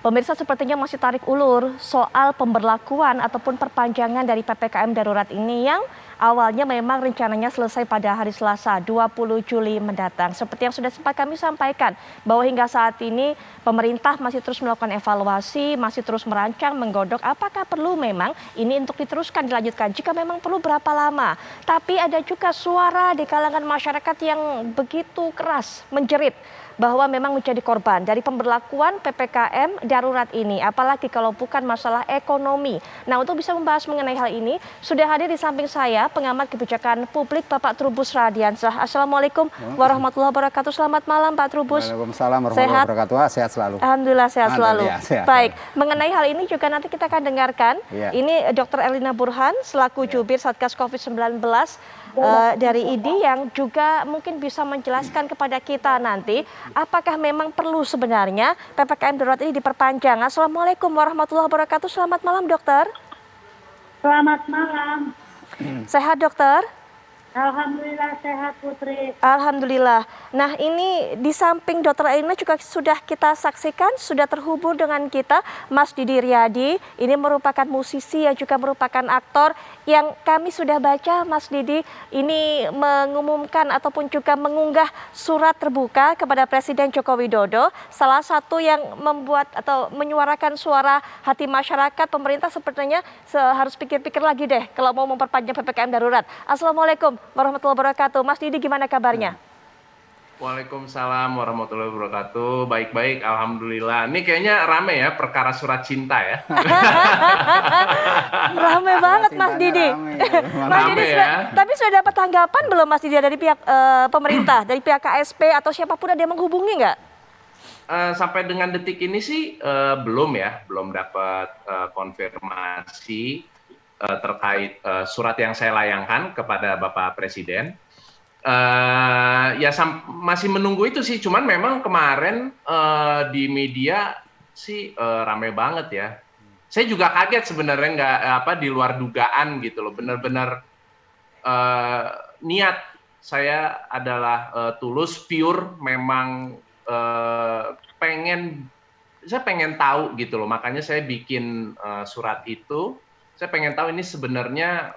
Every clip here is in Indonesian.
Pemirsa sepertinya masih tarik ulur soal pemberlakuan ataupun perpanjangan dari PPKM darurat ini yang awalnya memang rencananya selesai pada hari Selasa 20 Juli mendatang. Seperti yang sudah sempat kami sampaikan bahwa hingga saat ini pemerintah masih terus melakukan evaluasi, masih terus merancang, menggodok apakah perlu memang ini untuk diteruskan dilanjutkan. Jika memang perlu berapa lama. Tapi ada juga suara di kalangan masyarakat yang begitu keras menjerit bahwa memang menjadi korban dari pemberlakuan PPKM darurat ini, apalagi kalau bukan masalah ekonomi. Nah, untuk bisa membahas mengenai hal ini, sudah hadir di samping saya pengamat kebijakan publik Bapak Trubus Radiansyah. Assalamualaikum warahmatullahi wabarakatuh. Selamat malam Pak Trubus. Waalaikumsalam warahmatullahi wabarakatuh. Sehat selalu. Alhamdulillah sehat selalu. Ya, sehat. Baik, mengenai hal ini juga nanti kita akan dengarkan. Ya. Ini Dr. Erlina Burhan selaku jubir Satgas COVID-19 dari IDI yang juga mungkin bisa menjelaskan kepada kita nanti apakah memang perlu sebenarnya PPKM darurat ini diperpanjang. Assalamualaikum warahmatullahi wabarakatuh. Selamat malam dokter. Selamat malam. Sehat dokter? Alhamdulillah sehat Putri. Alhamdulillah. Nah, ini di samping Dr. Erlina juga sudah kita saksikan, sudah terhubung dengan kita Mas Didi Riyadi. Ini merupakan musisi yang juga merupakan aktor yang kami sudah baca Mas Didi ini mengumumkan ataupun juga mengunggah surat terbuka kepada Presiden Joko Widodo. Salah satu yang membuat atau menyuarakan suara hati masyarakat, pemerintah sepertinya harus pikir-pikir lagi deh kalau mau memperpanjang PPKM darurat. Assalamualaikum warahmatullahi wabarakatuh. Mas Didi gimana kabarnya? Waalaikumsalam warahmatullahi wabarakatuh. Baik-baik, alhamdulillah. Ini kayaknya rame ya perkara surat cinta ya. Rame banget Mas Didi. Mas Didi ya. Tapi sudah dapat tanggapan belum Mas Didi dari pihak pemerintah, dari pihak KSP atau siapapun ada yang menghubungi nggak? Sampai dengan detik ini sih belum ya, belum dapat konfirmasi terkait surat yang saya layangkan kepada Bapak Presiden. Masih menunggu itu sih, cuman memang kemarin di media sih rame banget ya. Saya juga kaget sebenarnya, nggak di luar dugaan gitu loh. Benar-benar niat saya adalah tulus, pure, memang saya pengen tahu gitu loh. Makanya saya bikin surat itu. Saya pengen tahu ini sebenarnya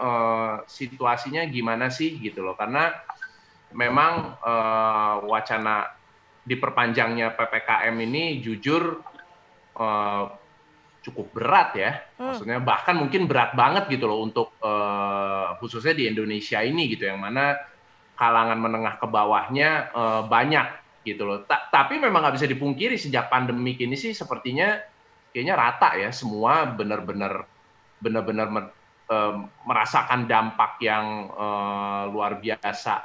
situasinya gimana sih gitu loh, karena memang wacana diperpanjangnya PPKM ini jujur cukup berat ya, maksudnya bahkan mungkin berat banget gitu loh untuk khususnya di Indonesia ini gitu, yang mana kalangan menengah ke bawahnya banyak gitu loh. Tapi memang nggak bisa dipungkiri sejak pandemik ini sih sepertinya kayaknya rata ya, semua benar-benar merasakan dampak yang luar biasa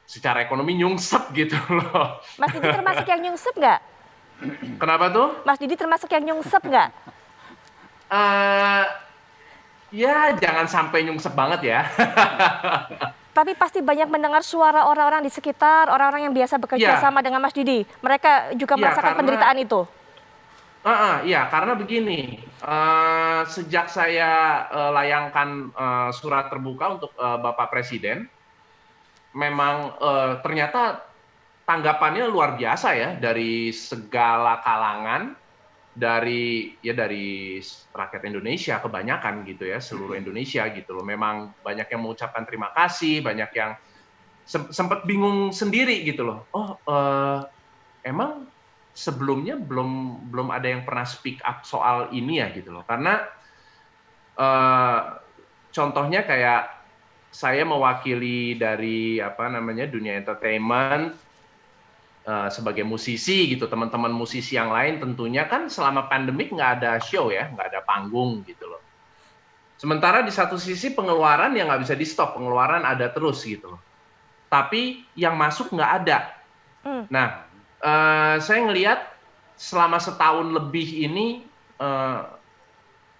secara ekonomi, nyungsep gitu loh. Mas Didi termasuk yang nyungsep nggak? Kenapa tuh? Mas Didi termasuk yang nyungsep nggak? Ya jangan sampai nyungsep banget ya. Tapi pasti banyak mendengar suara orang-orang di sekitar, orang-orang yang biasa bekerja sama dengan Mas Didi. Mereka juga merasakan penderitaan itu. Iya, karena begini, sejak saya layangkan surat terbuka untuk Bapak Presiden, memang ternyata tanggapannya luar biasa ya dari segala kalangan, dari rakyat Indonesia kebanyakan gitu ya, seluruh Indonesia gitu loh. Memang banyak yang mengucapkan terima kasih, banyak yang sempat bingung sendiri gitu loh. Emang sebelumnya belum ada yang pernah speak up soal ini ya gitu loh. Karena contohnya kayak saya mewakili dari dunia entertainment sebagai musisi gitu, teman-teman musisi yang lain tentunya kan selama pandemik nggak ada show ya, nggak ada panggung gitu loh. Sementara di satu sisi pengeluaran yang nggak bisa di stop, pengeluaran ada terus gitu loh. Tapi yang masuk nggak ada. Nah, saya ngelihat selama setahun lebih ini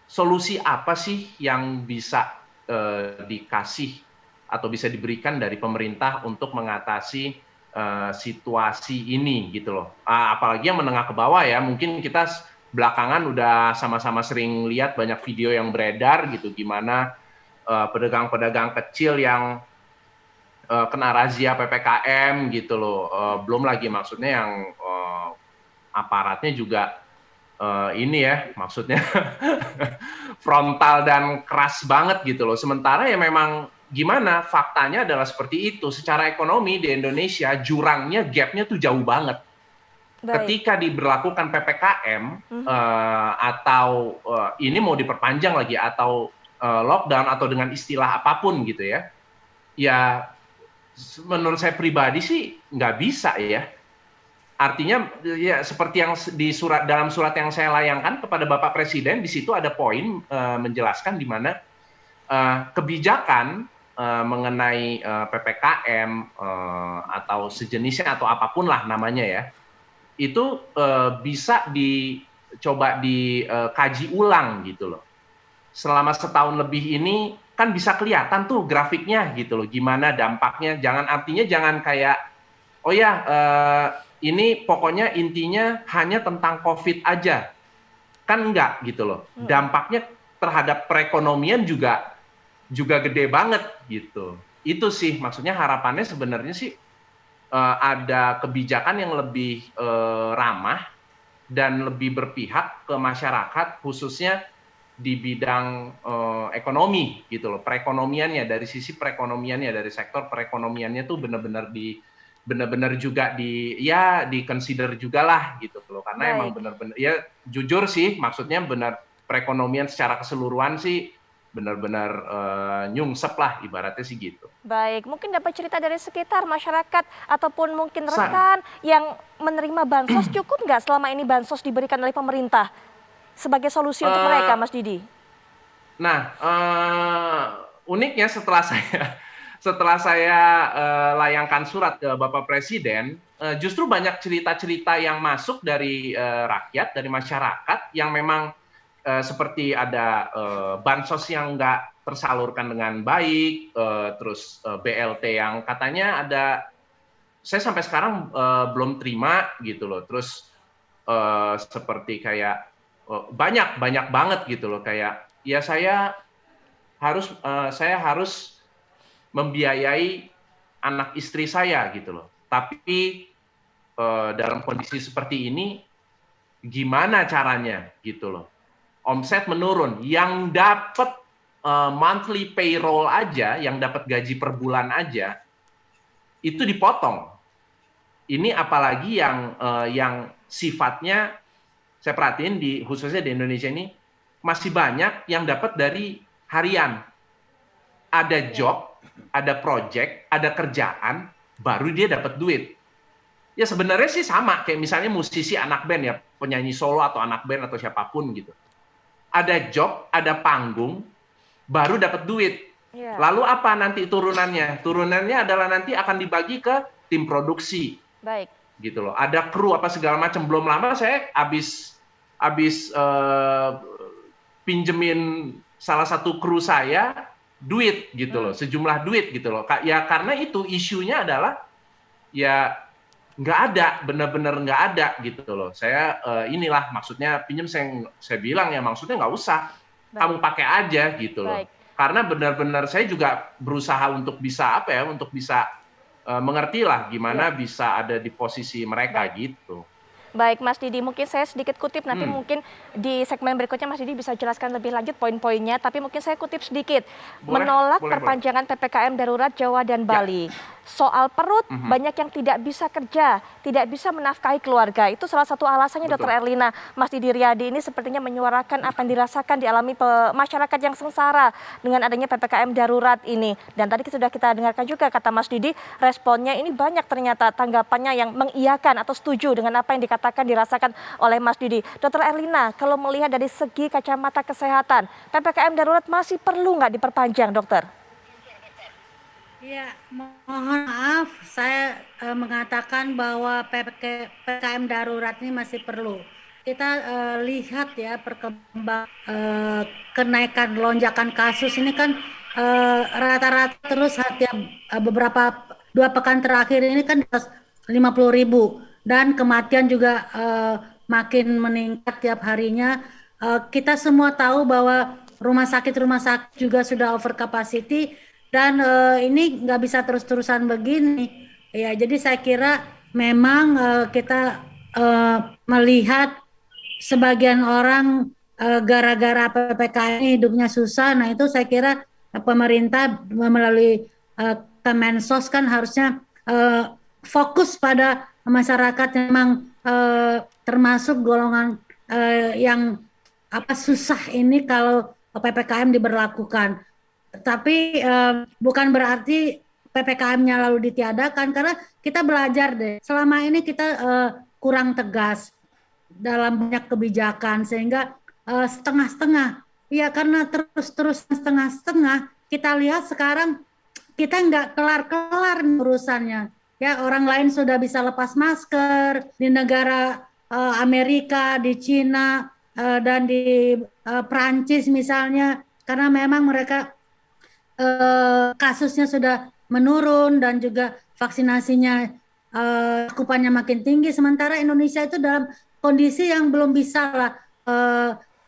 solusi apa sih yang bisa dikasih atau bisa diberikan dari pemerintah untuk mengatasi situasi ini gitu loh. Apalagi yang menengah ke bawah ya, mungkin kita belakangan udah sama-sama sering lihat banyak video yang beredar gitu, gimana pedagang-pedagang kecil yang kena razia PPKM gitu loh. Belum lagi maksudnya yang aparatnya juga ini ya, maksudnya frontal dan keras banget gitu loh. Sementara ya memang gimana, faktanya adalah seperti itu. Secara ekonomi di Indonesia jurangnya, gapnya tuh jauh banget. Baik. Ketika diberlakukan PPKM atau ini mau diperpanjang lagi atau lockdown atau dengan istilah apapun gitu ya, ya menurut saya pribadi sih nggak bisa ya. Artinya ya seperti yang dalam surat yang saya layangkan kepada Bapak Presiden, di situ ada poin menjelaskan di mana kebijakan mengenai PPKM atau sejenisnya atau apapun lah namanya ya, itu bisa dicoba dikaji ulang gitu loh. Selama setahun lebih ini kan bisa kelihatan tuh grafiknya gitu loh, gimana dampaknya. Artinya jangan kayak, oh ya ini pokoknya intinya hanya tentang COVID aja. Kan enggak gitu loh. Dampaknya terhadap perekonomian juga gede banget gitu. Itu sih maksudnya harapannya sebenarnya sih ada kebijakan yang lebih ramah dan lebih berpihak ke masyarakat, khususnya di bidang ekonomi gitu loh, perekonomiannya, dari sisi perekonomiannya, dari sektor perekonomiannya tuh benar-benar juga di consider juga lah gitu loh, karena emang benar-benar ya jujur sih, maksudnya benar perekonomian secara keseluruhan sih benar-benar nyungsep lah ibaratnya sih gitu. Baik, mungkin dapat cerita dari sekitar masyarakat ataupun mungkin rekan yang menerima bansos, cukup nggak selama ini bansos diberikan oleh pemerintah sebagai solusi untuk mereka, Mas Didi? Nah, uniknya setelah saya layangkan surat ke Bapak Presiden, justru banyak cerita-cerita yang masuk dari rakyat, dari masyarakat yang memang seperti ada bansos yang nggak tersalurkan dengan baik, terus BLT yang katanya ada, saya sampai sekarang belum terima gitu loh, terus seperti kayak banyak banget gitu loh, kayak ya saya harus membiayai anak istri saya gitu loh, tapi dalam kondisi seperti ini gimana caranya gitu loh, omset menurun, yang dapat monthly payroll aja, yang dapat gaji per bulan aja itu dipotong. Ini apalagi yang sifatnya, saya perhatiin khususnya di Indonesia ini masih banyak yang dapat dari harian. Ada job, ada project, ada kerjaan, baru dia dapat duit. Ya sebenarnya sih sama kayak misalnya musisi anak band ya, penyanyi solo atau anak band atau siapapun gitu. Ada job, ada panggung, baru dapat duit. Lalu apa nanti turunannya? Turunannya adalah nanti akan dibagi ke tim produksi. Baik. Gitu loh. Ada kru apa segala macam. Belum lama saya habis pinjemin salah satu kru saya duit gitu loh, sejumlah duit gitu loh. Ya karena itu isunya adalah ya nggak ada, benar-benar nggak ada gitu loh. Saya inilah maksudnya pinjem, saya bilang ya maksudnya nggak usah, kamu pakai aja gitu loh. Karena benar-benar saya juga berusaha untuk bisa untuk bisa mengerti lah gimana bisa ada di posisi mereka gitu. Baik, Mas Didi, mungkin saya sedikit kutip, nanti mungkin di segmen berikutnya Mas Didi bisa jelaskan lebih lanjut poin-poinnya, tapi mungkin saya kutip sedikit. Menolak perpanjangan PPKM darurat Jawa dan Bali. Soal perut, banyak yang tidak bisa kerja, tidak bisa menafkahi keluarga. Itu salah satu alasannya, Dr. Erlina. Mas Didi Riyadi ini sepertinya menyuarakan apa yang dirasakan dialami masyarakat yang sengsara dengan adanya PPKM darurat ini. Dan tadi sudah kita dengarkan juga kata Mas Didi, responnya ini banyak ternyata tanggapannya yang mengiyakan atau setuju dengan apa yang dikatakan dirasakan oleh Mas Didi. Dr. Erlina, kalau melihat dari segi kacamata kesehatan, PPKM darurat masih perlu nggak diperpanjang, dokter? Ya, mohon maaf, saya mengatakan bahwa PPKM darurat ini masih perlu. Kita lihat ya perkembangan kenaikan lonjakan kasus ini kan rata-rata terus setiap beberapa 2 pekan terakhir ini kan 50.000 dan kematian juga makin meningkat tiap harinya. Kita semua tahu bahwa rumah sakit juga sudah over capacity. Dan ini nggak bisa terus-terusan begini, ya. Jadi saya kira memang kita melihat sebagian orang gara-gara PPKM ini hidupnya susah. Nah, itu saya kira pemerintah melalui Kemensos kan harusnya fokus pada masyarakat yang memang termasuk golongan yang susah ini kalau PPKM diberlakukan. Tapi bukan berarti PPKM-nya lalu ditiadakan, karena kita belajar deh. Selama ini kita kurang tegas dalam banyak kebijakan, sehingga setengah-setengah. Ya, karena terus-terus setengah-setengah, kita lihat sekarang kita nggak kelar-kelar urusannya. Ya, orang lain sudah bisa lepas masker di negara Amerika, di Cina, dan di Prancis misalnya, karena memang mereka kasusnya sudah menurun dan juga vaksinasinya cakupannya makin tinggi. Sementara Indonesia itu dalam kondisi yang belum bisa lah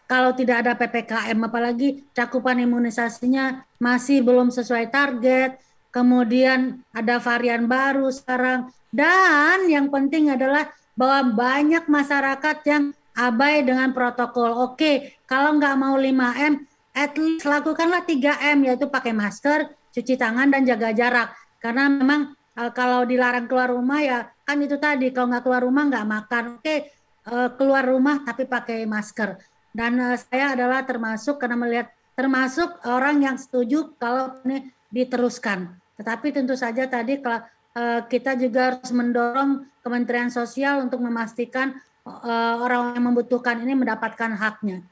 kalau tidak ada PPKM, apalagi cakupan imunisasinya masih belum sesuai target. Kemudian ada varian baru sekarang, dan yang penting adalah bahwa banyak masyarakat yang abai dengan protokol. Oke, kalau nggak mau 5M, at least lakukanlah 3M, yaitu pakai masker, cuci tangan, dan jaga jarak. Karena memang kalau dilarang keluar rumah, ya kan itu tadi, kalau nggak keluar rumah nggak makan. Oke, keluar rumah tapi pakai masker. Dan saya adalah termasuk, karena melihat termasuk orang yang setuju kalau ini diteruskan. Tetapi tentu saja tadi kalau kita juga harus mendorong Kementerian Sosial untuk memastikan orang yang membutuhkan ini mendapatkan haknya.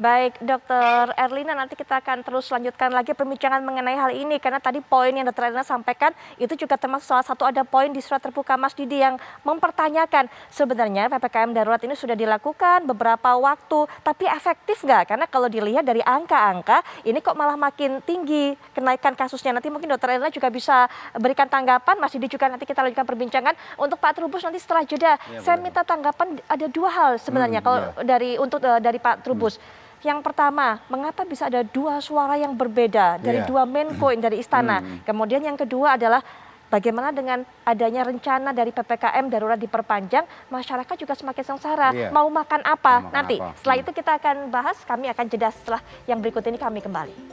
Baik, Dr. Erlina, nanti kita akan terus lanjutkan lagi perbincangan mengenai hal ini, karena tadi poin yang Dr. Erlina sampaikan itu juga termasuk salah satu, ada poin di surat terbuka Mas Didi yang mempertanyakan sebenarnya PPKM darurat ini sudah dilakukan beberapa waktu, tapi efektif nggak? Karena kalau dilihat dari angka-angka ini kok malah makin tinggi kenaikan kasusnya. Nanti mungkin Dr. Erlina juga bisa berikan tanggapan, Mas Didi juga nanti kita lanjutkan perbincangan. Untuk Pak Trubus nanti setelah jeda, saya minta tanggapan, ada dua hal sebenarnya kalau dari Pak Trubus. Yang pertama, mengapa bisa ada dua suara yang berbeda dari dua Menko dari istana? Kemudian yang kedua adalah bagaimana dengan adanya rencana dari PPKM darurat diperpanjang, masyarakat juga semakin sengsara. Mau makan apa? Nanti setelah itu kita akan bahas, kami akan jeda setelah yang berikut ini, kami kembali.